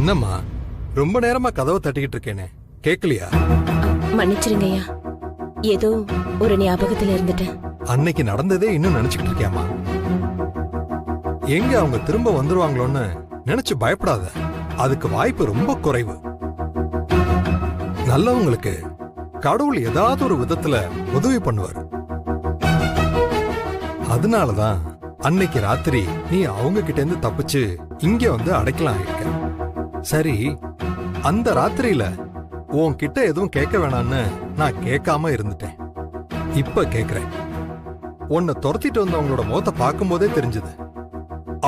என்னம்மா ரொம்ப நேரமா கதவை தட்டிக்கிட்டு இருக்கேனே, கேக்கலையா? மன்னிச்சிருங்க ஐயா, ஏதோ ஒரு ஞாபகத்துல இருந்துட்டேன். அன்னைக்கு நடந்ததே இன்னும் நினைச்சுக்கிட்டு இருக்கியாமா? எங்க அவங்க திரும்ப வந்துருவாங்களோன்னு நினைச்சு பயப்படாத. அதுக்கு வாய்ப்பு ரொம்ப குறைவு. நல்லவங்களுக்கு கடவுள் ஏதாவது ஒரு விதத்துல உதவி பண்ணுவார். அதனாலதான் அன்னைக்கு ராத்திரி நீ அவங்க கிட்ட இருந்து தப்பிச்சு இங்க வந்து அடைக்கலாம் இருக்க. சரி, அந்த ராத்திரியில உன்கிட்ட எதுவும் கேட்க வேணான்னு நான் கேட்காம இருந்துட்டேன். இப்ப கேக்குறேன். உன்னை துரத்திட்டு வந்தவங்களோட முகத்தை பார்க்கும் போதே தெரிஞ்சது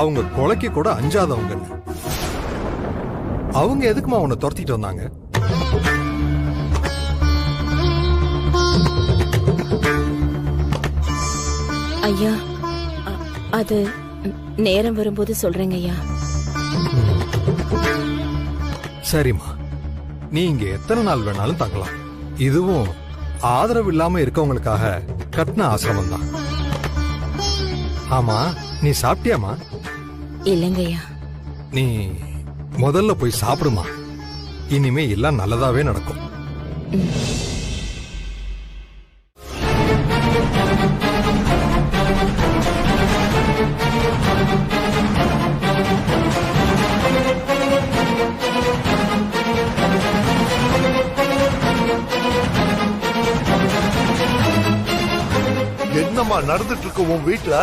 அவங்க கொலைக்கு கூட அஞ்சாதவங்கன்னு. அவங்க எதுக்குமா உன்னை துரத்திட்டு வந்தாங்க? ஐயா, அது நேரம் வரும்போது சொல்றேங்க ஐயா. சரிம்மா, நீ இங்க எத்தனை நாள் வேணாலும் தங்கலாம். இதுவும் ஆதரவு இல்லாம இருக்கவங்களுக்காக கட்டின ஆசிரமம் தான். ஆமா, நீ சாப்பிட்டியாமா? இல்லைங்கய்யா. நீ முதல்ல போய் சாப்பிடுமா. இனிமே எல்லாம் நல்லதாவே நடக்கும். என்னம்மா நடந்துட்டு இருக்கு உன் வீட்டுல?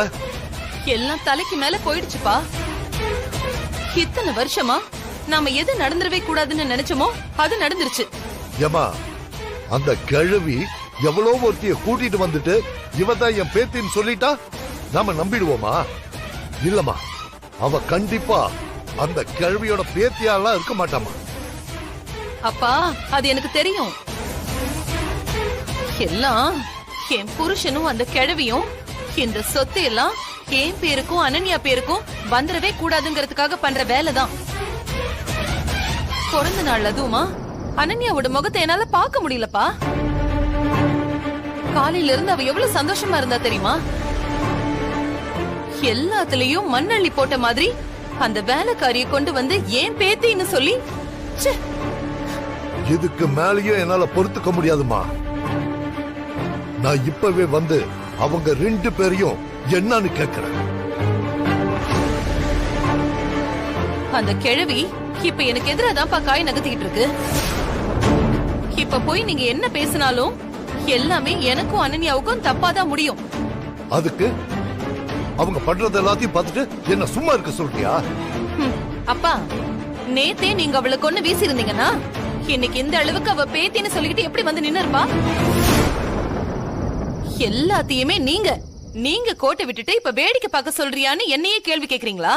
எல்லாம் தலைக்கு மேல போயிடுச்சுப்பா. இத்தனை வருஷமா நாம எது நடந்துடவே கூடாதுன்னு நினைச்சோமோ அது நடந்துருச்சு. ஏமா, அந்த கிழவி எவ்வளோ ஒருத்திய கூட்டிட்டு வந்துட்டு இவதான் என் பேத்தின்னு சொல்லிட்டா நாம நம்பிடுவோமா? இல்லம்மா, அவ கண்டிப்பா அந்த கிழவியோட பேத்தியாலாம் இருக்க மாட்டாமா. அப்பா, அது எனக்கு தெரியும். எல்லாம் என் புருஷனும் அந்த கிழவியும் இந்த சொத்து எல்லாம் என் பேருக்கும் அனன்யா பேருக்கும் வந்துடவே கூடாதுங்கிறதுக்காக பண்ற வேலைதான். பிறந்த நாள் அதுவுமா அனன்யாவோட முகத்தை என்னால பார்க்க முடியலப்பா. காலையில இருந்து அவ எவ்வளவு சந்தோஷமா இருந்தா தெரியுமா? எல்லாத்துலயும் மண்ணள்ளி போட்ட மாதிரி அந்த வேலைக்காரிய கொண்டு வந்து ஏன் பேத்தின்னு சொல்லி இதுக்கு மேலேயும் என்னால பொறுத்துக்க முடியாதுமா. நான் இப்பவே வந்து அவங்க 2 பேரையும் என்னன்னு கேக்குறேன். அந்த கிழவி இப்ப எனக்கு எதிராதான்ப்பா காய் நகர்த்திக்கிட்டு இருக்கு. இப்ப போய் நீங்க என்ன பேசினாலும் எல்லாமே எனக்கும் அனன்யாவுக்கும் தப்பாதான் முடியும். அதுக்கு அவங்க பண்றது எல்லாத்தையும் பார்த்துட்டு என்ன சும்மா இருக்க சொல்றியா? அப்பா, நேத்தே நீங்க அவளை கொண்டு வீசி இருந்தீங்கன்னா இன்னைக்கு இந்த அளவுக்கு அவ பேத்தின்னு சொல்லிக்கிட்டு எப்படி வந்து நின்னுருப்பா? எல்லாத்தையுமே நீங்க கோட்டை விட்டுட்டு இப்ப வேடிக்கை பார்க்க சொல்றியான்னு என்னையே கேள்வி கேக்குறீங்களா?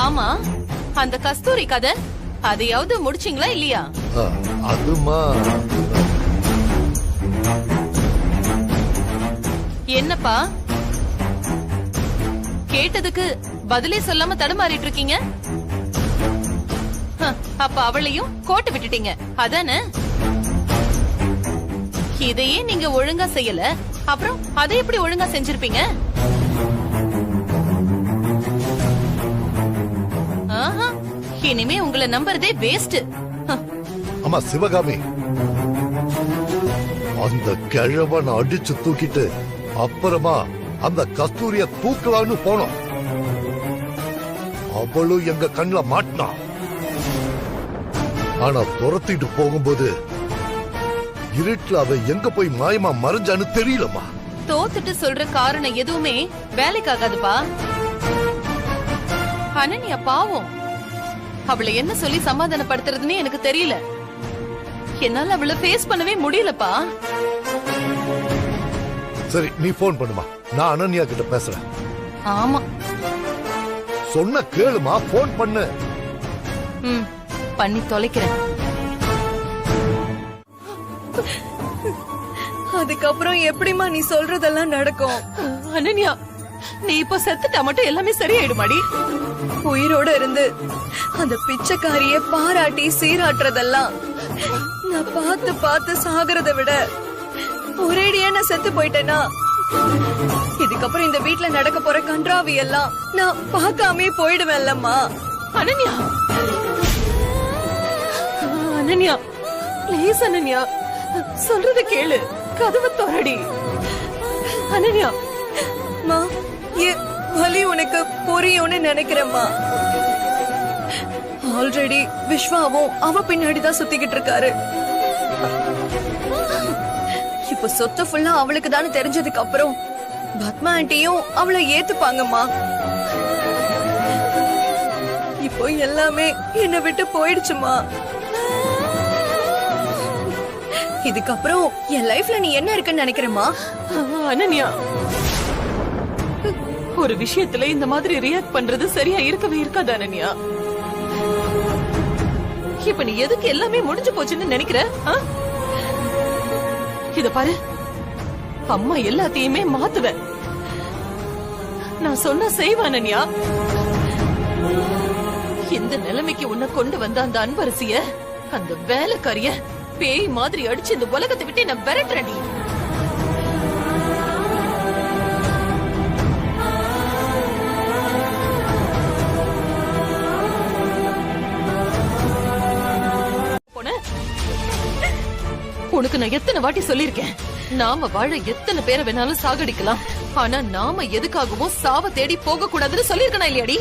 ஆமா, அந்த கஸ்தூரி கதை அதையாவது முடிச்சிங்களா இல்லையா? அதுமா, என்னப்பா கேட்டதுக்கு பதிலே சொல்லாம தடுமாறிட்டு இருக்கீங்க? அப்ப அவளையும் கோட்டை விட்டுட்டீங்க அதானே? இதையே நீங்க ஒழுங்கா செய்யல, அப்புறம் அதை எப்படி ஒழுங்கா செஞ்சிருப்பீங்க? இனிமே உங்களை நம்புறதே வேஸ்ட். ஆமா சிவகாமி, அந்த கிழவன் அடிச்சு தூக்கிட்டு அப்புறமா அந்த கஸ்தூரிய தூக்கலான்னு போனோம். அவளும் எங்க கண்ணுல மாட்டினா. ஆனா துரத்திட்டு போகும்போது இருட்டுல அவ எங்க போய் மாயமா மறைஞ்சான்னு தெரியலமா. தோத்துட்டு சொல்ற காரணம் எதுவுமே வேலைக்காகாதுப்பா. அனன்யா பாவம், அவளை என்ன சொல்லி சமாதானப்படுத்துறதுன்னு எனக்கு தெரியல. என்னால அவளை ஃபேஸ் பண்ணவே முடியலப்பா. சரி, நீ போன் பண்ணுமா, நான் அனன்யா கிட்ட பேசுறேன். ஆமா, சொன்ன கேளுமா, போன் பண்ணு. பண்ணி தொலைக்கிறேன். அதுக்கப்புறம் எப்படிமா நீ சொல்றதெல்லாம் நடக்கும்? அனன்யா, நீ இப்ப செத்துட்டா மட்டும் எல்லாமே சரியாயிடுமாடி? உயிரோட இருந்து அந்த பிச்சைக்காரிய பாராட்டி சீராட்டுறதெல்லாம் நான் பார்த்து பார்த்து சாகிறத விட ஒரேடியா நான் செத்து போயிட்டேனா, இதுக்கப்புறம் இந்த வீட்டுல நடக்க போற கன்றாவி எல்லாம் நான் பார்க்காமே போயிடுவேன்லம்மா. அனன்யா, அனன்யா, ப்ளீஸ் அனன்யா, சொல்றத கேளு, கதவை திறடி. அனன்யா, மா, வலி உனக்கு புரியும்னு நினைக்கிறேம்மா. ஆல்ரெடி விஸ்வாவும் அவ பின்னாடிதான் சுத்திக்கிட்டு இருக்காரு. இப்ப சொத்து ஃபுல்லா அவளுக்கு தானே தெரிஞ்சதுக்கு அப்புறம் பத்மா ஆண்டியும் அவளை ஏத்துப்பாங்கம்மா. இப்போ எல்லாமே என்னை விட்டு போயிடுச்சுமா. இதுக்கப்புறம் என் லைஃப்ல நீ என்ன இருக்குன்னு நினைக்கிறேம்மா? அனன்யா, ஒரு விஷயத்துல இந்த மாதிரி ரியாக்ட் பண்றது சரியா இருக்கவே இருக்காது அனன்யா. இப்ப நீ எதுக்கு எல்லாமே முடிஞ்சு போச்சுன்னு நினைக்கிற? இத பாரு, அம்மா எல்லாத்தையுமே மாத்துவேன். நான் சொன்ன செய்வேன் அனன்யா. இந்த நிலைமைக்கு உன்னை கொண்டு வந்த அந்த அன்பரசிய, அந்த வேலைக்காரிய பேய் மாதிரி அடிச்சு இந்த உலகத்தை விட்டு நான் விரட்டுறேன். உனக்கு நான் எத்தனை வாட்டி சொல்லிருக்கேன், நாம வாழ எத்தனை பேரை வேணாலும் சாகடிக்கலாம், ஆனா நாம எதுக்காகவும் சாவ தேடி போக கூடாதுன்னு சொல்லிருக்கணும் இல்லையாடி?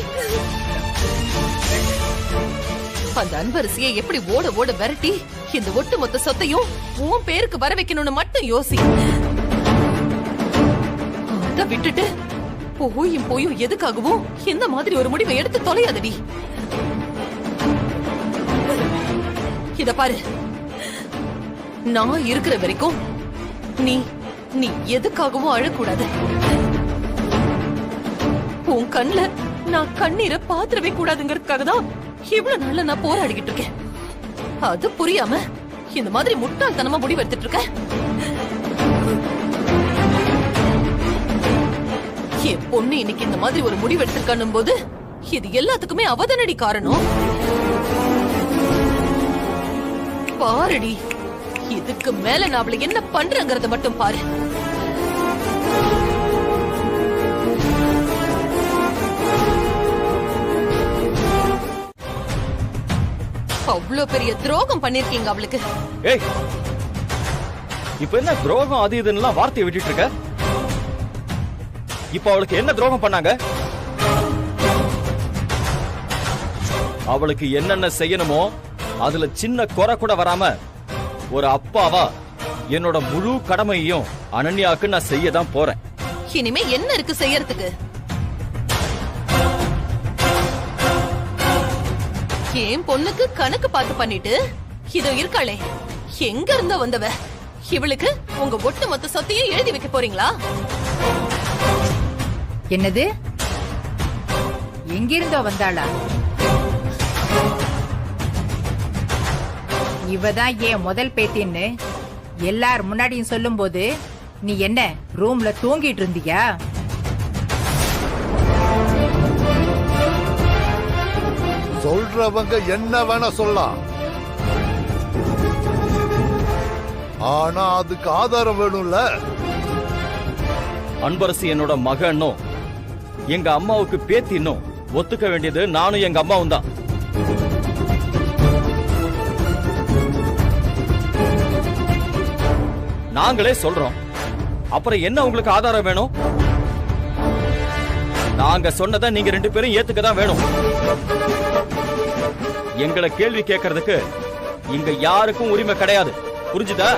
அந்த அன்பரசியை எப்படி ஓட ஓட விரட்டி இந்த ஒட்டுமொத்த சொத்தையும் உன் பேருக்கு வர வைக்கணும்னு மட்டும் யோசி. அத விட்டுட்டு போயும் எதுக்காகவும் இந்த மாதிரி ஒரு முடிவை எடுத்து தொலையாதடி. இத பாரு, நான் இருக்கிற வரைக்கும் நீ எதுக்காகவும் அழக்கூடாது. உன் கண்ணுல நான் கண்ணீரை பாத்திரவே கூடாதுங்கிறதுக்காக தான் இவ்வளவு நாள்ல நான் போராடிக்கிட்டு இருக்கேன். அது புரியாம இந்த மாதிரி முட்டாள்தனமா முடிவு எடுத்துட்டு இருக்க. என் பொண்ணு இன்னைக்கு இந்த மாதிரி ஒரு முடிவு எடுத்திருக்கானும் போது இது எல்லாத்துக்குமே அவதானடி காரணம். பாருடி, இதுக்கு மேல நான் அவளை என்ன பண்றேங்கறத மட்டும் பாரு. அவ்வளவு பெரிய துரோகம் பண்ணிருக்கீங்க அவளுக்கு. ஏய், இப்ப என்ன துரோகம் அது இதுன்னு வார்த்தையை விட்டுட்டு இருக்க? இப்ப அவளுக்கு என்ன துரோகம் பண்ணாங்க? அவளுக்கு என்னென்ன செய்யணுமோ அதுல சின்ன குறை கூட வராம ஒரு அப்பாவா என்னோட முழு கடமையையும் அனன்யாவுக்கு நான் செய்யதான் போறேன். இனிமே என்ன இருக்கு செய்யறதுக்கு? என் பொண்ணுக்கு கணக்கு பார்த்து பண்ணிட்டு இதோ இருக்காளே, எங்க இருந்த வந்தவ, இவளுக்கு உங்க ஒட்டு மொத்த சொத்தையும் எழுதி வைக்க போறீங்களா? என்னது? எங்கிருந்தோ வந்தாளா? இவதான் ஏன் முதல் பேத்தின்னு எல்லார் முன்னாடியும் சொல்லும் போது நீ என்ன ரூம்ல தூங்கிட்டு இருந்தியா? சொல்றவங்க என்ன வேணா சொல்லலாம், ஆனா அதுக்கு ஆதாரம் வேணும்ல. அன்பரசி என்னோட மகனும் எங்க அம்மாவுக்கு பேத்தின்னும் ஒத்துக்க வேண்டியது நானும் எங்க அம்மாவும் தான். நாங்களே சொல்றோம், அப்புறம் என்ன உங்களுக்கு ஆதாரம் வேணும்? நாங்க சொன்னதை நீங்க ரெண்டு பேரும் ஏத்துக்கதான் வேணும். எங்களை கேள்வி கேட்கறதுக்கு இங்க யாருக்கும் உரிமை கிடையாது, புரிஞ்சுதா?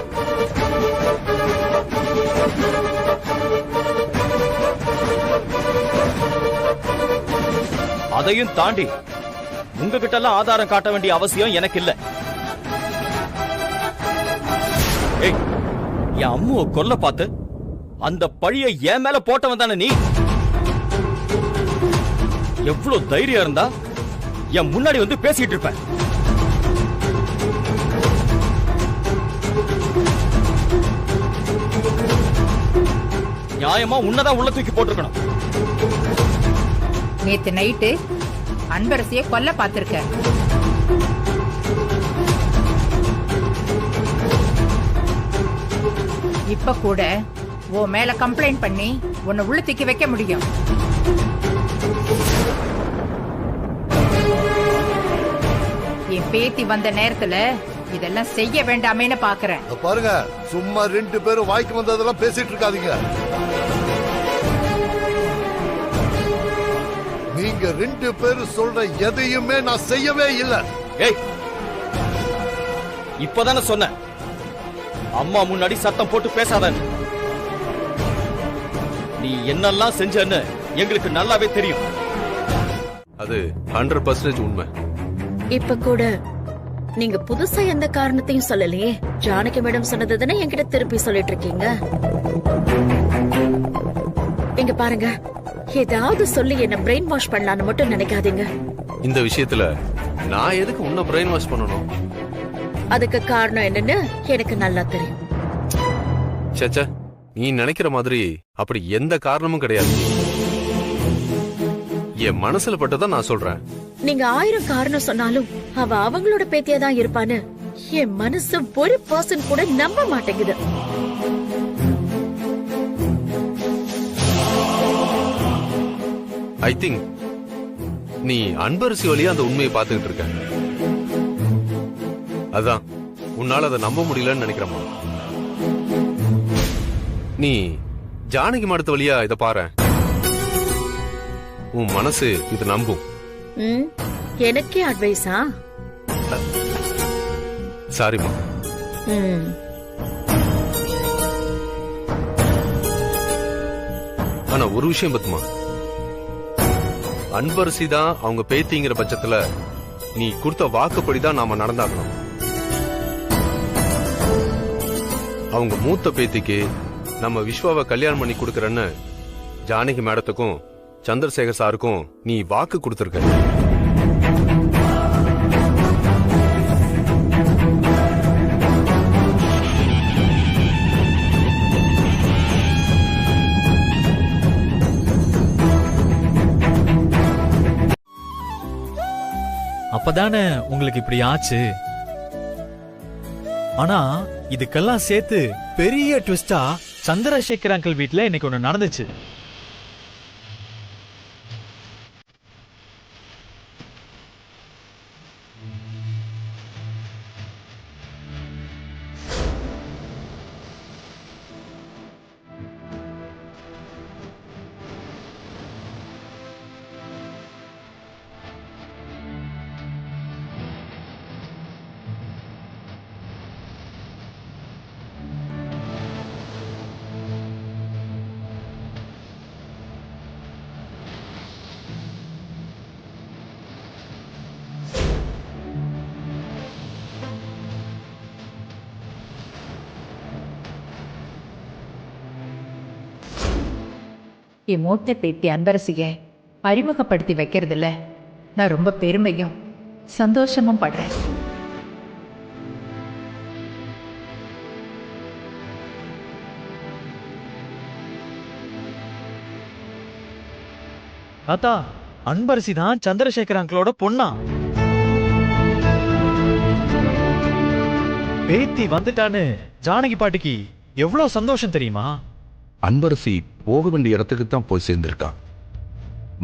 அதையும் தாண்டி உங்ககிட்ட எல்லாம் ஆதாரம் காட்ட வேண்டிய அவசியம் எனக்கு இல்ல. ஏய், என் அம்முவை கொல்ல பார்த்து அந்த பழிய என் மேல போட்டவன் தானே நீ? எவ்வளவு தைரியம் இருந்தா என் முன்னாடி வந்து பேசிட்டு இருப்ப. நியாயமா உன்னதான் உள்ள தூக்கி போட்டிருக்கணும். நேத்து நைட்டு அன்பரசியை கொல்ல பார்த்திருக்க. இப்ப கூட உன் மேல கம்ப்ளைண்ட் பண்ணி உன்னை உள்ள தூக்கி வைக்க முடியும். என் பேத்தி வந்த நேரத்துல இதெல்லாம் செய்ய வேண்டாமேன்னு பாக்குறேன். இத பாருங்க, சும்மா 2 பேரும் வாய்க்கு வந்ததெல்லாம் பேசிட்டு இருக்காதீங்க. நீங்க 2 பேரும் சொல்ற எதையுமே நான் செய்யவே இல்லை. ஏய், இப்பதானே சொன்ன அம்மா முன்னாடி சத்தம் போட்டு பேசாதன்னு. நீ என்னெல்லாம் செஞ்சன்னு எங்களுக்கு நல்லாவே தெரியும். அது 100% உண்மை. இப்ப கூட நீங்க புதுசா எந்த காரணத்தையும் சொல்லலையே. ஜானகி மேடம் சொன்னதுதானே என்கிட்ட திருப்பி சொல்லிட்டு இருக்கீங்க. இங்க பாருங்க, ஏதாவது சொல்லி என்ன பிரெயின் வாஷ் பண்ணலான்னு மட்டும் நினைக்காதீங்க. இந்த விஷயத்துல நான் எதுக்கு உன்னை பிரெயின் வாஷ் பண்ணணும்? அதுக்கு காரணம் என்னன்னு எனக்கு நல்லா தெரியும். சேச்சே, நீ நினைக்கிற மாதிரி அப்படி எந்த காரணமும் கிடையாது. என் மனசுல பட்டதான் நான் சொல்றேன். நீங்க 1000 காரணம் சொன்னாலும் அவ அவங்களோட பேத்தியா தான் இருப்பான்னு என் மனசு 1% கூட நம்ப மாட்டேங்குது. ஐ திங்க் நீ அன்பரசி வழியா அந்த உண்மையை பார்த்துக்கிட்டு இருக்க. அதான் உன்னால அதை நம்ப முடியலன்னு நினைக்கிறமா. நீ ஜானகி மடத்து வழியா இத பாரு, உன் மனசு இது நம்பும். எனக்கே அட்வைஸா? சாரிமா. ஆனா ஒரு விஷயம் பத்துமா, அன்பரசி தான் அவங்க பேத்திங்கிற பட்சத்துல நீ கொடுத்த வாக்குப்படிதான் நாம நடந்தாகணும். அவங்க மூத்த பேத்திக்கு நம்ம விஸ்வாவை கல்யாணம் பண்ணி கொடுக்கறன்னு ஜானகி மேடத்துக்கும் சந்திரசேகர் சாருக்கும் நீ வாக்கு கொடுத்திருக்க. அப்பதானே உங்களுக்கு இப்படி ஆச்சு. ஆனா இதுக்கெல்லாம் சேர்த்து பெரிய ட்விஸ்டா சந்திரசேகர் அங்கிள் வீட்ல இன்னைக்கு ஒண்ணு நடந்துச்சு. என் மூத்த பேத்தி அன்பரசிய அறிமுகப்படுத்தி வைக்கிறதுல நான் ரொம்ப பெருமையும் சந்தோஷமும் படுறேன். தாத்தா, அன்பரசி தான் சந்திரசேகர் அங்கிளோட பொண்ணா? பேத்தி வந்துட்டான்னு ஜானகி பாட்டிக்கு எவ்வளவு சந்தோஷம் தெரியுமா? அன்பரசி போக வேண்டிய இடத்துக்கு தான் போய் சேர்ந்திருக்கான்.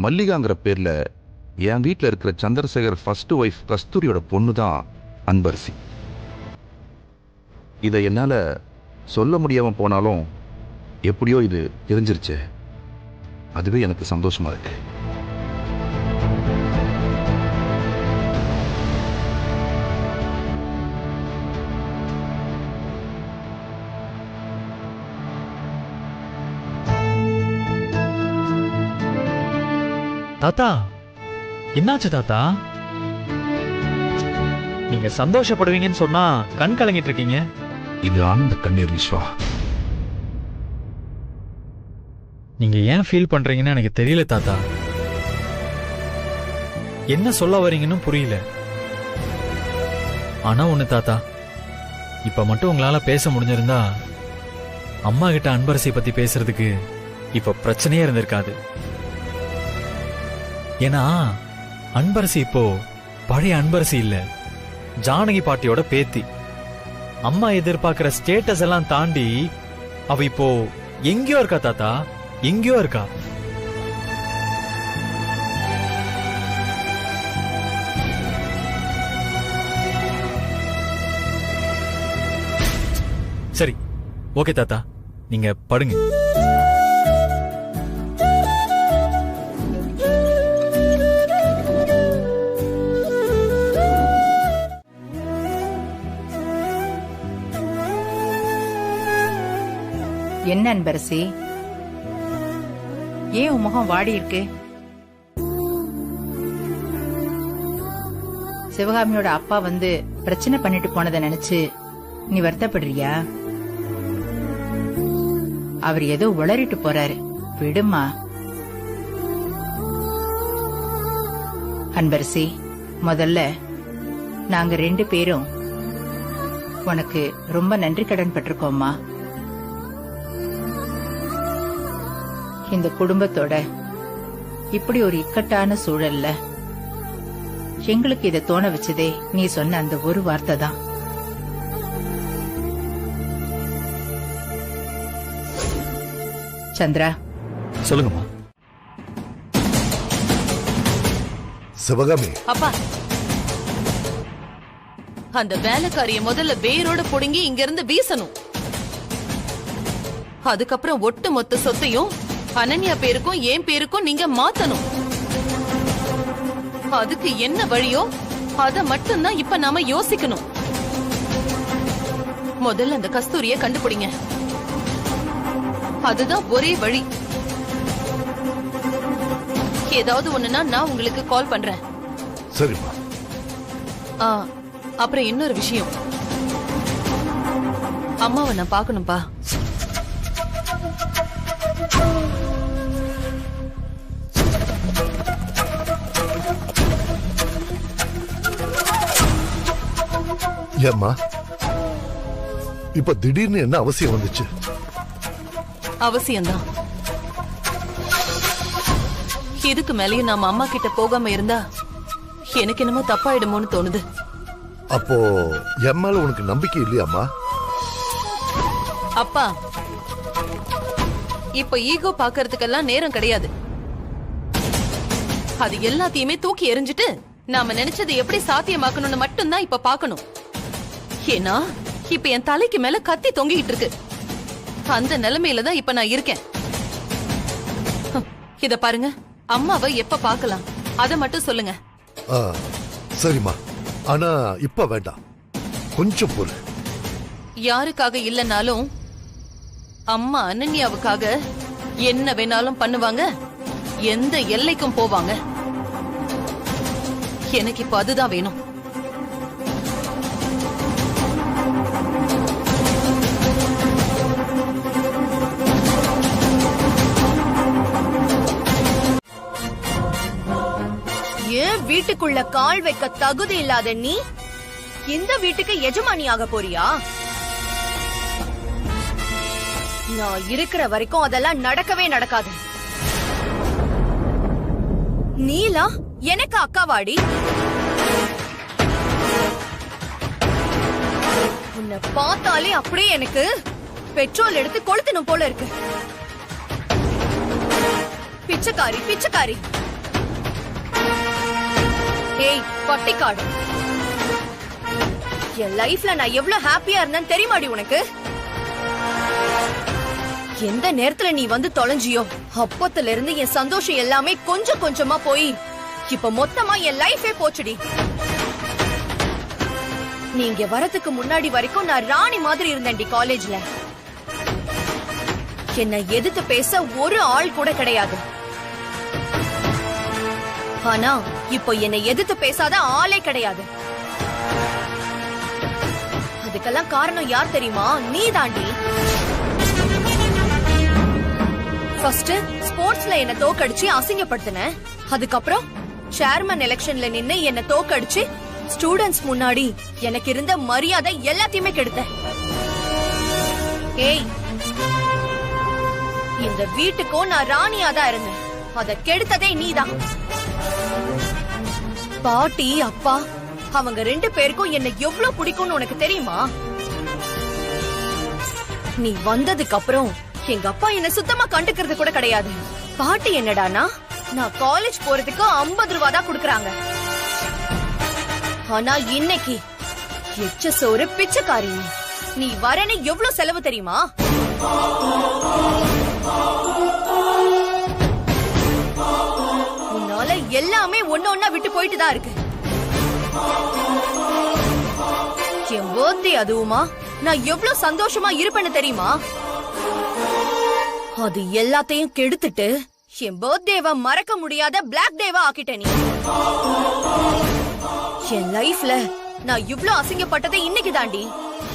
மல்லிகாங்கிற பேர்ல என் வீட்டில் இருக்கிற சந்திரசேகர் ஃபர்ஸ்ட் ஒய்ஃப் கஸ்தூரியோட பொண்ணு தான் அன்பரசி. இதை என்னால சொல்ல முடியாம போனாலும் எப்படியோ இது தெரிஞ்சிருச்சு. அதுவே எனக்கு சந்தோஷமா இருக்கு. தாத்தா, என்னாச்சு தாத்தா? நீங்க சந்தோஷப்படுவீங்கன்னு சொன்னா கண் கலங்கிட்டு இருக்கீங்க. இது ஆனந்த கண்ணீர் விஸ்வா. நீங்க ஏன் ஃபீல் பண்றீங்கன்னு எனக்கு தெரியல தாத்தா. என்ன சொல்ல வரீங்கன்னு புரியல. ஆனா ஒண்ணு தாத்தா, இப்ப மட்டும் உங்களால பேச முடிஞ்சிருந்தா அம்மா கிட்ட அன்பரசி பத்தி பேசுறதுக்கு இப்ப பிரச்சனையே இருந்திருக்காது. ஏன்னா அன்பரசி இப்போ பழைய அன்பரசி இல்ல, ஜானகி பாட்டியோட பேத்தி. அம்மா எதிர்பார்க்கிற ஸ்டேட்டஸ் எல்லாம் தாண்டி அவ இப்போ எங்கேயோ இருக்கா தாத்தா, எங்கேயோ இருக்கா. சரி, ஓகே தாத்தா, நீங்க படுங்க. என்ன அன்பரசி, ஏன் உன் முகம் வாடி இருக்கு? சிவகாமியோட அப்பா வந்து பிரச்சனை பண்ணிட்டு போனதை நினைச்சு நீ வருத்தப்படுறியா? அவர் ஏதோ உளறிட்டு போறாரு, விடுமா. அன்பரசி, முதல்ல நாங்க 2 பேரும் உனக்கு ரொம்ப நன்றி கடன் பட்டிருக்கோம்மா. இந்த குடும்பத்தோட இப்படி ஒரு இக்கட்டான சூழல்ல எங்களுக்கு இதை தோண வச்சதே நீ சொன்ன அந்த ஒரு வார்த்தை தான். சந்திரா, சொல்லுங்கம்மா. சிவகாமி, அப்பா, அந்த வேலைக்காரிய முதல்ல வேரோட புடுங்கி இங்க இருந்து வீசணும். அதுக்கப்புறம் ஒட்டு மொத்த சொத்தையும் அனன்யா பேருக்கும் என் பேருக்கும் நீங்க மாத்தணும். அதுக்கு என்ன வழியோ அத மட்டும்தான் இப்ப நாம யோசிக்கணும். முதல்ல அந்த கஸ்தூரிய கண்டுபிடிங்க, அதுதான் ஒரே வழி. ஏதாவது ஒண்ணுனா நான் உங்களுக்கு கால் பண்றேன். சரிம்மா. அப்புறம் இன்னொரு விஷயம், அம்மாவை நான் பாக்கணும்பா. ஏம்மா, இப்ப திடீர்னு என்ன அவசியம் வந்துச்சு? அவசியம்தான். இதுக்கு மேலேயும் நாம அம்மா கிட்ட போகாம இருந்தா எனக்கு என்னமோ தப்பாயிடுமோன்னு தோணுது. அப்போ என் மேல உனக்கு நம்பிக்கை இல்லையாம்மா? அப்பா, இப்ப ஈகோ பாக்குறதுக்கெல்லாம் நேரம் கிடையாது. அது எல்லாத்தையுமே தூக்கி எறிஞ்சிட்டு நாம நினைச்சது எப்படி சாத்தியமாக்கணும்னு மட்டும்தான் இப்ப பாக்கணும். ஏன்னா இப்ப என் தலைக்கு மேல கத்தி தொங்கிட்டு இருக்கு. அந்த நிலைமையில தான் இப்ப நான் இருக்கேன். இத பாருங்க, அம்மாவை எப்ப பார்க்கலாம் அத மட்டும் சொல்லுங்க. சரிம்மா, ஆனா இப்ப வேண்டாம், கொஞ்சம் பொறு. யாருக்காக இல்லனாலும் அம்மா அனன்யாவுக்காக என்ன வேணாலும் பண்ணுவாங்க, எந்த எல்லைக்கும் போவாங்க. எனக்கு இப்ப அதுதான் வேணும். ஏன் வீட்டுக்குள்ள கால் வைக்க தகுதி இல்லாத நீ இந்த வீட்டுக்கு எஜமானியாக போறியா? நான் இருக்கிற வரைக்கும் அதெல்லாம் நடக்கவே நடக்காது. நீலா எனக்கு அக்காவாடி. உன்னை பார்த்தாலே அப்படியே எனக்கு பெட்ரோல் எடுத்து கொளுத்தணும் போல இருக்கு. பிச்சைக்காரி பிச்சைக்காரி. ஏய் பட்டிக்காடு, என் லைஃப்ல நான் எவ்வளவு ஹாப்பியா இருந்தேன்னு தெரியுமாடி உனக்கு? எந்த நேரத்துல நீ வந்து தொலைஞ்சியோ அப்பத்துல இருந்து என் சந்தோஷம் எல்லாமே கொஞ்சம் கொஞ்சமா போய் இப்ப மொத்தமா என் லைஃபே போச்சுடி. நீங்க வரதுக்கு முன்னாடி வரைக்கும் நான் ராணி மாதிரி இருந்தேன்டி காலேஜ்ல. என்னை எதிர்த்து பேச ஒரு ஆள் கூட கிடையாது. ஆனா இப்போ என்னை எதிர்த்து பேசாத ஆளே கிடையாது. அதுக்கெல்லாம் காரணம் யார் தெரியுமா? நீ தாண்டி. ஃபர்ஸ்ட் ஸ்போர்ட்ஸ்ல என்ன தோக்கடிச்சு அசிங்கப்படுத்தின. அதுக்கப்புறம் சேர்மன் எலெக்ஷன்ல நின்னு என்ன தோக்கடிச்சு ஸ்டூடெண்ட்ஸ் முன்னாடி எனக்கு இருந்த மரியாதை எல்லாத்தையுமே கெடுத்த. ஏய், இந்த வீட்டுக்கும் நான் ராணியா தான் இருந்தேன். அத கெடுத்ததே நீதான். பாட்டி அப்பா அவங்க 2 பேருக்கும் என்ன எவ்வளவு பிடிக்கும்னு உனக்கு தெரியுமா? நீ வந்ததுக்கு அப்புறம் எங்க அப்பா என்ன சுத்தமா கண்டுக்கிறது கூட கிடையாது. பாட்டி என்னடானா நான் காலேஜ் போறதுக்கு 50 ரூபா தான் குடுக்கறாங்க. ஆனா இன்னைக்கு எச்ச சோறு பிச்சைக்காரி. நீ வரனே எவ்வளவு செலவு தெரியுமா? உன்னால எல்லாமே ஒண்ணு விட்டு போயிட்டு தான் இருக்கு. என் பர்த்டே அதுவுமா நான் எவ்வளவு சந்தோஷமா இருப்பேன்னு தெரியுமா? அது எல்லாத்தையும் கெடுத்துட்டு என் பர்த்டேவ மறக்க முடியாத பிளாக் டேவா ஆக்கிட்ட நீ. என் லைஃப்ல நான் இவ்ளோ அசிங்கப்பட்டதே இன்னைக்கு தாண்டி.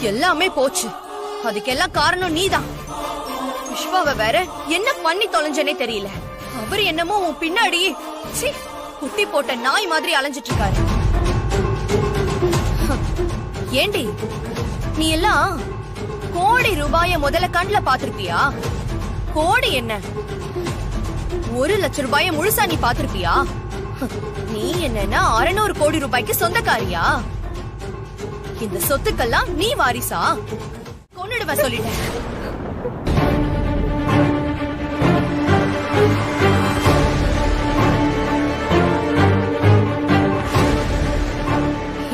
எல்லாமே போச்சு. அதுக்கெல்லாம் காரணம் நீதான். விஸ்வாவை வேற என்ன பண்ணி தொலைஞ்சனே தெரியல. அவர் என்னமோ உன் பின்னாடி குட்டி போட்ட நாய் மாதிரி அலைஞ்சிட்டு இருக்காரு. ஏண்டி நீ எல்லாம் கோடி ரூபாய முதல்ல கண்ணுல பாத்திருப்பியா? கோடி என்ன 1 லட்சம் ரூபாய முழுசா நீ பாத்திருப்பியா? நீ என்னன்னா 600 கோடி ரூபாய்க்கு சொந்தக்காரியா? இந்த சொத்துக்கெல்லாம் நீ வாரிசா? கொன்னுடுவ சொல்லிட்டேன்.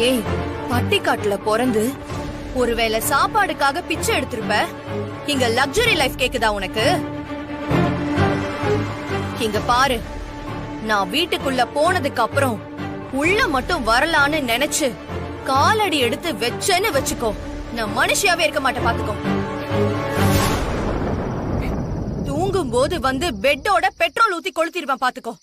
ஏய், பட்டிக்காட்டுல பிறந்து ஒருவேளை சாப்பாடுக்காக பிச்சை எடுத்திருப்ப. இங்க லக்ஸரி லைஃப் கேக்குதா உனக்கு? இங்க பாரு, நான் வீட்டுக்குள்ள போனதுக்கு அப்புறம் உள்ள மட்டும் வரலான்னு நினைச்சு காலடி எடுத்து வச்சேன்னு வச்சுக்கோ, நான் மனுஷியாவே இருக்க மாட்டேன் பாத்துக்கோ. தூங்கும் போது வந்து பெட்டோட பெட்ரோல் ஊத்தி கொளுத்திருப்பேன் பாத்துக்கோ.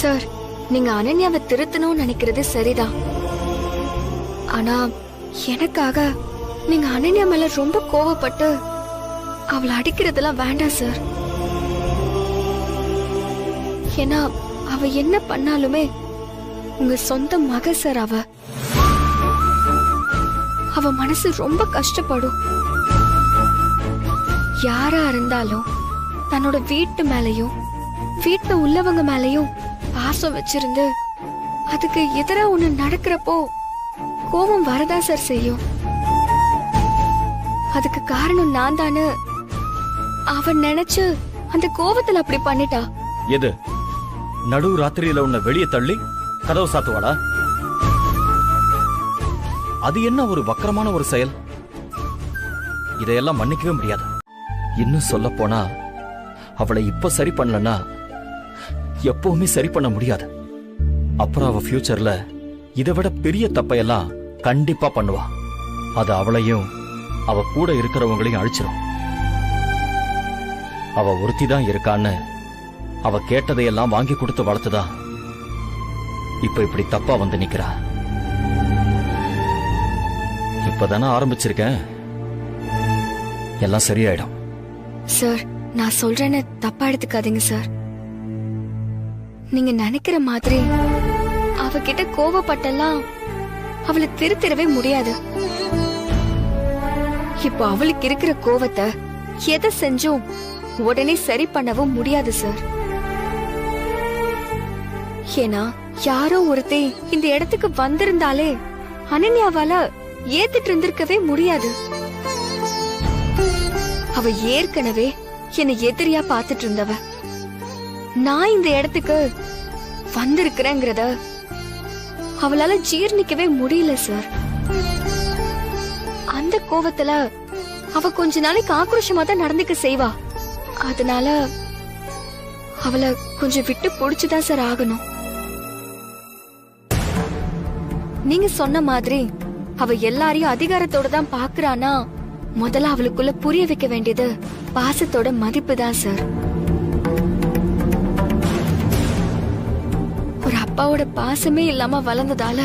சார், நீங்க அனன்யாவை திருத்தணும்னு நினைக்கிறது சரிதான். ஆனா எனக்காக நீங்க அனன்யா மேல ரொம்ப கோவப்பட்டு அவளை அடிக்கிறதெல்லாம் வேண்டாம் சார். ஏன்னா அவ என்ன பண்ணாலுமே உங்க சொந்த மக சார். அவ மனசு ரொம்ப கஷ்டப்படும். யாரா இருந்தாலும் தன்னோட வீட்டு மேலயும் வீட்டுல உள்ளவங்க மேலயும் பாசம் வச்சிருந்து அதுக்கு எதிரா ஒண்ணு நடக்கிறப்போ கோபம் வரதா சார் செய்யும். அதுக்கு காரணம் நான் தானு அவன் நினைச்சு அந்த கோபத்துல அப்படி பண்ணிட்டா. எது நடு ராத்திரியில உன்னை வெளியே தள்ளி கதவு சாத்துவாளா? அது என்ன ஒரு வக்கரமான ஒரு செயல். இதையெல்லாம் மன்னிக்கவே முடியாது. இன்னும் சொல்ல போனா அவளை இப்ப சரி பண்ணலன்னா எப்பவுமே சரி பண்ண முடியாது. அப்புறம் அவ ஃபியூச்சர்ல இதை விட பெரிய தப்பையெல்லாம் கண்டிப்பா பண்ணுவா. அது அவளையும் அவ கூட இருக்கிறவங்களையும் அழிச்சிரும். அவ ஒருத்தி தான் இருக்கான்னு அவ கேட்டதையெல்லாம் வாங்கி கொடுத்து வளர்த்துதான் இப்ப இப்படி தப்பா வந்து நிக்கிறா. இப்பதானே ஆரம்பிச்சிருக்கேன், எல்லாம் சரியாயிடும். சார், நான் சொல்றேன்னு தப்பா எடுத்துக்காதீங்க சார். நீங்க நினைக்கிற மாதிரி அவகிட்ட கோவப்பட்டெல்லாம் அவளை திருத்திடவே முடியாது. இப்போ அவளுக்கு இருக்கிற கோவத்தை எதை செஞ்சும் உடனே சரி பண்ணவும் முடியாது சார். ஏன்னா யாரோ ஒருத்தே இந்த இடத்துக்கு வந்திருந்தாலே அனன்யாவால ஏத்துட்டு இருந்திருக்கவே முடியாது. அவ ஏற்கனவே என்னை எதிரியா பாத்துட்டு இருந்தவ. நான் இந்த இடத்துக்கு வந்திருக்கிறேங்கிறத அவளால ஜீர்ணிக்கவே முடியல சார். அந்த கோவத்துல அவ கொஞ்ச நாளைக்கு ஆக்ரோஷமா தான் நடந்துக்க செய்வா. அதனால அவளை கொஞ்சம் விட்டு பிடிச்சுதான் சார் ஆகணும். நீங்க சொன்ன மாதிரி அவ எல்லாரையும் அதிகாரத்தோட தான் பாக்குறானா முதல்ல அவளுக்குள்ள புரிய வைக்க வேண்டியது பாசத்தோட மதிப்பு தான் சார். ஒரு அப்பாவோட பாசமே இல்லாம வளர்ந்ததால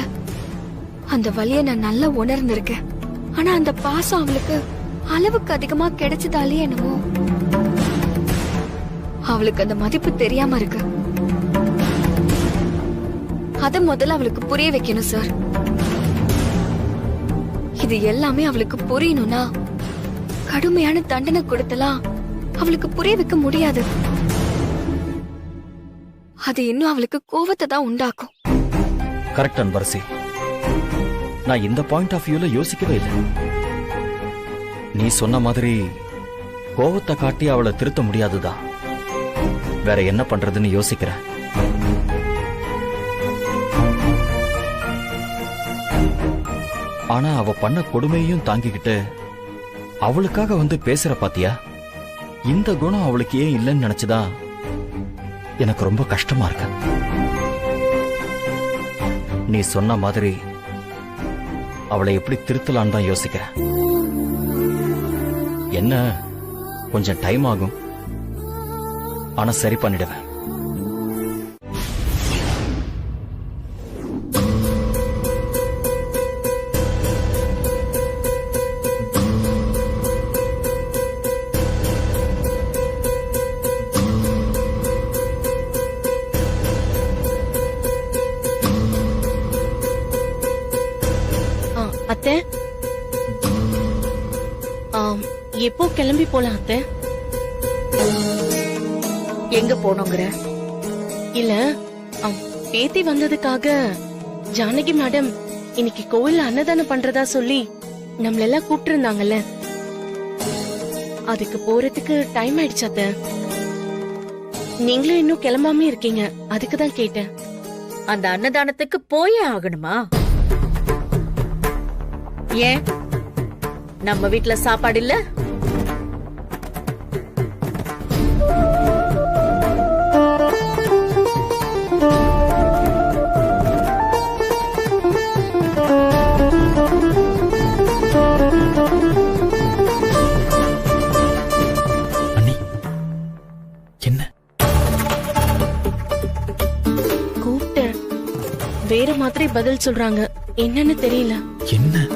அந்த வலிய நான் நல்லா உணர்ந்திருக்கேன். ஆனா அந்த பாசம் அவளுக்கு அளவுக்கு அதிகமா கிடைச்சதாலே என்னமோ அவளுக்கு அந்த மதிப்பு தெரியாம இருக்கு. அத முதல்ல அவளுக்கு புரிய வைக்கணும் சார். இது எல்லாமே அவளுக்கு புரியணும்னா கடுமையான தண்டனை கொடுத்தலாம் அவளுக்கு புரிய வைக்க முடியாது. அது இன்னும் அவளுக்கு கோவத்தை தான் உண்டாக்கும். கரெக்ட் அன்பரசி. நான் இந்த பாயிண்ட் ஆஃப் வியூல யோசிக்கவே இல்லை. நீ சொன்ன மாதிரி கோவத்தை காட்டி அவளை திருத்த முடியாதுதான். வேற என்ன பண்றதுன்னு யோசிக்கிறேன். ஆனா அவ பண்ண கொடுமையையும் தாங்கிக்கிட்டு அவளுக்காக வந்து பேசுற பாத்தியா? இந்த குணம் அவளுக்கு ஏன் இல்லைன்னு நினைச்சுதான் எனக்கு ரொம்ப கஷ்டமா இருக்கு. நீ சொன்ன மாதிரி அவளை எப்படி திருத்தலான்னு தான் யோசிக்கிறேன். என்ன கொஞ்சம் டைம் ஆகும், ஆனா சரி பண்ணிடுவேன். அத்தை, எப்போ கிளம்பி போலாம் அத்தை? எங்க போனோங்கிற? இல்ல, பேத்தி வந்ததுக்காக ஜானகி மேடம் இன்னைக்கு கோவில்ல அன்னதானம் பண்றதா சொல்லி நம்மளெல்லாம் கூப்பிட்டு இருந்தாங்கல்ல, அதுக்கு போறதுக்கு டைம் ஆயிடுச்சு அத்தை. நீங்களும் இன்னும் கிளம்பாம இருக்கீங்க, அதுக்குதான் கேட்டேன். அந்த அன்னதானத்துக்கு போயே ஆகணுமா? ஏன் நம்ம வீட்ல சாப்பாடு இல்ல? அண்ணி, என்ன கூப்பிட்டேன், வேற மாதிரி பதில் சொல்றாங்க, என்னன்னு தெரியல. என்ன?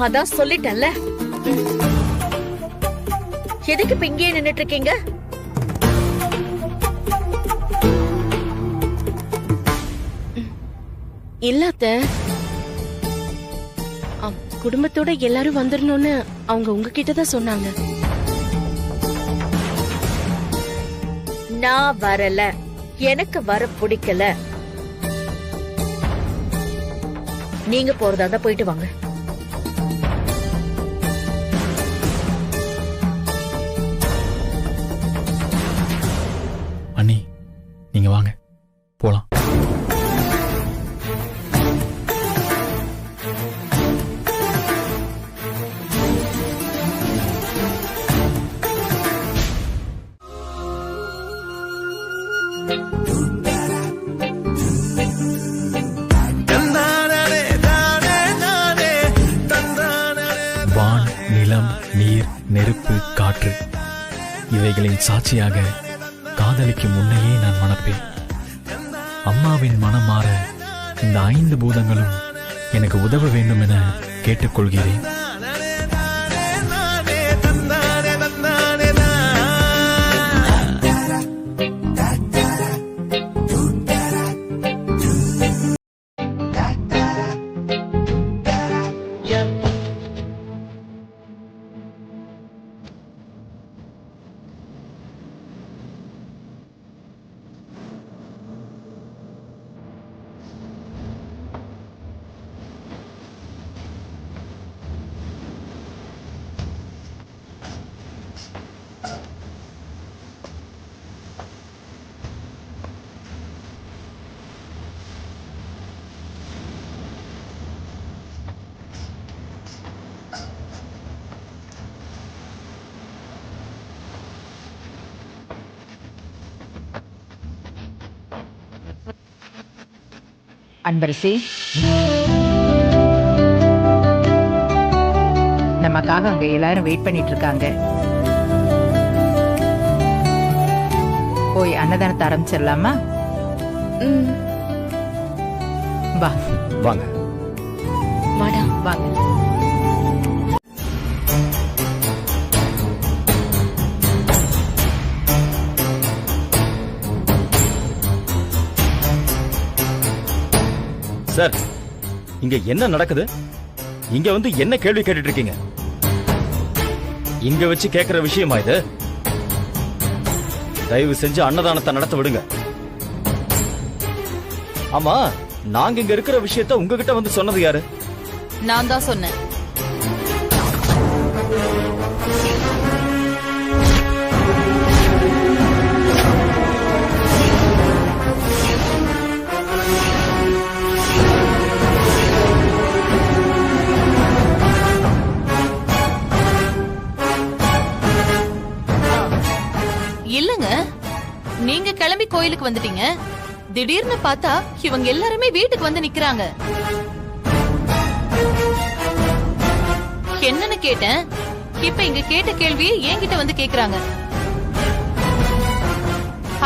அதான் சொல்லிட்டேன்ல, எதுக்கு இப்ப இங்கேயே நின்னுட்டு இருக்கீங்க? இல்ல அத்தை, குடும்பத்தோட எல்லாரும் வந்துடணும்னு அவங்க உங்ககிட்ட தான் சொன்னாங்க. நான் வரல, எனக்கு வர பிடிக்கல. நீங்க போறதா இருந்தா போயிட்டு வாங்க. அண்ணி, நீங்க வாங்க போலாம். வான், நிலம், நீர், நெருப்பு, காற்று இவைகளின் சாட்சியாக காதலிக்கு முன்னையே நான் மணப்பேன். அம்மாவின் மனம் மாற இந்த 5 பூதங்களும் எனக்கு உதவ வேண்டும் என கேட்டுக்கொள்கிறேன். அன்பரசி, நமக்காக அங்க எல்லாரும் வெயிட் பண்ணிட்டு இருக்காங்க. போய் அன்னதானத்தை ஆரம்பிச்சிடலாமா? வா வாங்க வாடா. வாங்க. சார், இங்க என்ன நடக்குது? இங்க வந்து என்ன கேள்வி கேட்டுட்டு இருக்கீங்க? இங்க வச்சு கேக்குற விஷயமா இது? தயவு செஞ்சு அன்னதானத்தை நடத்த விடுங்க. ஆமா, நாங்க இங்க இருக்கிற விஷயத்த உங்ககிட்ட வந்து சொன்னது யாரு? நான் தான் சொன்னேன். இல்லங்க, நீங்க கிளம்பி கோயிலுக்கு வந்துட்டீங்க. திடீர்னு பார்த்தா இவங்க எல்லாருமே வீட்டுக்கு வந்து நிக்கிறாங்க. என்னன்னு கேட்டேன். இப்ப இங்க கேட்ட கேள்வியை என்கிட்ட வந்து கேக்குறாங்க.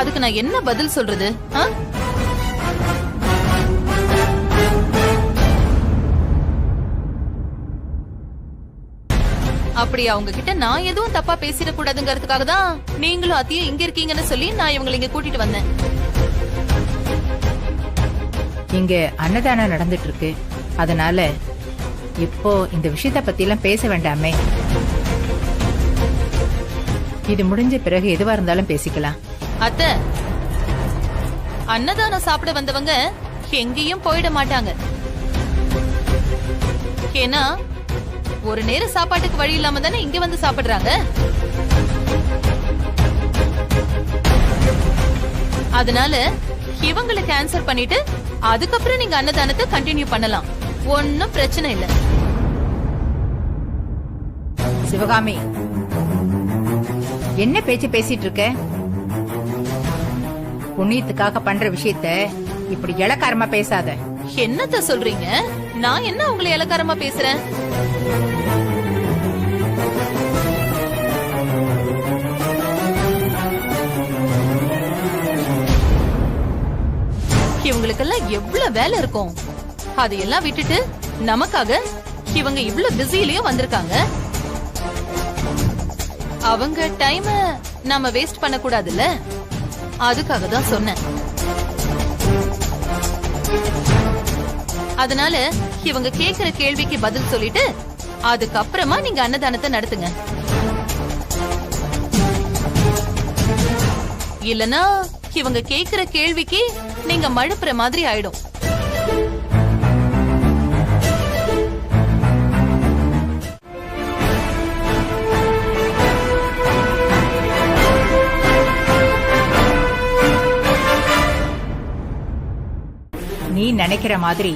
அதுக்கு நான் என்ன பதில் சொல்றது? அப்படி அவங்க கிட்ட நான் எதுவும் தப்பா பேசிட கூடாதுங்கிறதுக்காக தான் நீங்களும் அத்தையும் இங்க இருக்கீங்கன்னு சொல்லி நான் இவங்களை இங்க கூட்டிட்டு வந்தேன். இங்க அன்னதானம் நடந்துட்டு இருக்கு. அதனால இப்போ இந்த விஷயத்த பத்தி எல்லாம் பேச வேண்டாமே. இது முடிஞ்ச பிறகு எதுவா இருந்தாலும் பேசிக்கலாம். அத்தை, அன்னதானம் சாப்பிட வந்தவங்க எங்கேயும் போயிட மாட்டாங்க. ஏன்னா ஒரு நேரம் சாப்பாட்டுக்கு வழி இல்லாம தானே இங்க வந்து சாப்பிடுறாங்க. அதனால இவங்களுக்கு ஆன்சர் பண்ணிட்டு அதுக்கப்புறம் நீங்க அன்னதானத்தை கண்டினியூ பண்ணலாம். ஒன்னும் பிரச்சனை இல்ல. சிவகாமி, என்ன பேச்சு பேசிட்டு இருக்க? புண்ணியத்துக்காக பண்ற விஷயத்த இப்படி இளக்காரமா பேசாத. என்னத்த சொல்றீங்க? நான் என்ன உங்களை இளக்காரமா பேசுறேன்? இவங்களுக்கெல்லாம் எவ்வளவு வேலை இருக்கும். அதையெல்லாம் விட்டுட்டு நமக்காக இவங்க இவ்வளவு பிஸிலயும் வந்திருக்காங்க. அவங்க டைம் நாம வேஸ்ட் பண்ண கூடாதுல்ல, அதுக்காக தான் சொன்னேன். அதனால இவங்க கேக்குற கேள்விக்கு பதில் சொல்லிட்டு அதுக்கப்புறமா நீங்க அன்னதானத்தை நடத்துங்க. இல்லனா இவங்க கேக்குற கேள்விக்கு நீங்க மழுப்புற மாதிரி ஆயிடும். நீ நினைக்கிற மாதிரி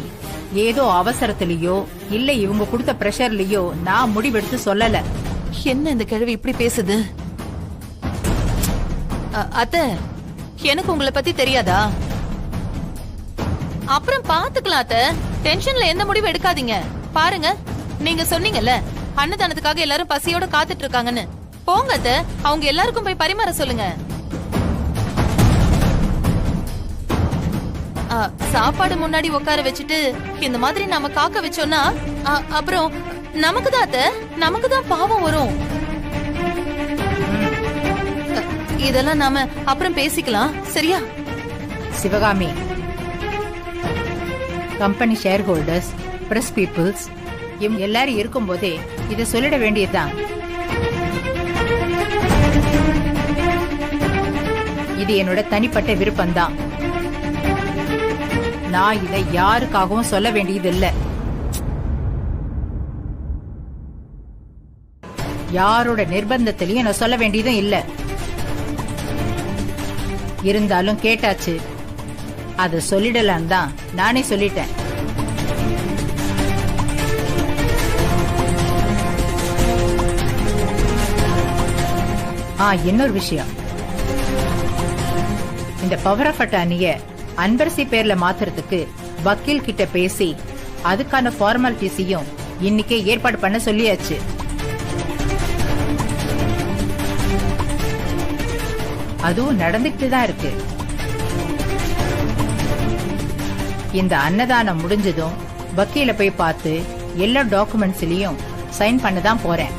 ஏதோ அவசரத்திலயோ இல்ல இவங்க கொடுத்த பிரஷர்லயோ நான் முடிவெடுத்து சொல்லல. என்ன இந்த கிழவி இப்படி பேசுது? அத்தை, எனக்கு உங்களை பத்தி தெரியாதா? அப்புறம் பாத்துக்கலாம் அத்தை. டென்ஷன்ல எந்த முடிவு எடுக்காதீங்க. பாருங்க, நீங்க சொன்னீங்கல்ல அன்னதானத்துக்காக எல்லாரும் பசியோட காத்துட்டு இருக்காங்கன்னு. போங்க அத்தை, அவங்க எல்லாருக்கும் போய் பரிமாற சொல்லுங்க. சாப்பாடு முன்னாடி உட்கார வச்சுட்டு இந்த மாதிரி நாம காக்க வச்சோம்னா அப்புறம் நமக்கு தான் பாவம் வரும். இதெல்லாம் நாம அப்புறம் பேசிக்கலாம், சரியா? Sivagami, company shareholders, press peoples இவங்க எல்லாரும் இருக்கும் போதே இதை சொல்லிட வேண்டியதுதான். இது என்னோட தனிப்பட்ட விருப்பம்தான். நான் இதை யாருக்காகவும் சொல்ல வேண்டியதில்லை. யாரோட நிர்பந்தத்திலையும் நான் சொல்ல வேண்டியதும் இல்லை. இருந்தாலும் கேட்டாச்சு, அத சொல்லிடலாம் தான் நானே சொல்லிட்டேன். இன்னொரு விஷயம், இந்த பவர் ஆஃப் அட்டார்னிய அன்பரசி பேர்ல மாத்துறதுக்கு வக்கீல் கிட்ட பேசி அதுக்கான ஃபார்மாலிட்டிஸையும் இன்னைக்கே ஏற்பாடு பண்ண சொல்லியாச்சு. அதுவும் நடந்துகிட்டு தான் இருக்கு. இந்த அன்னதானம் முடிஞ்சதும் வக்கீல போய் பார்த்து எல்லா டாக்குமெண்ட்ஸ்லயும் சைன் பண்ண தான் போறேன்.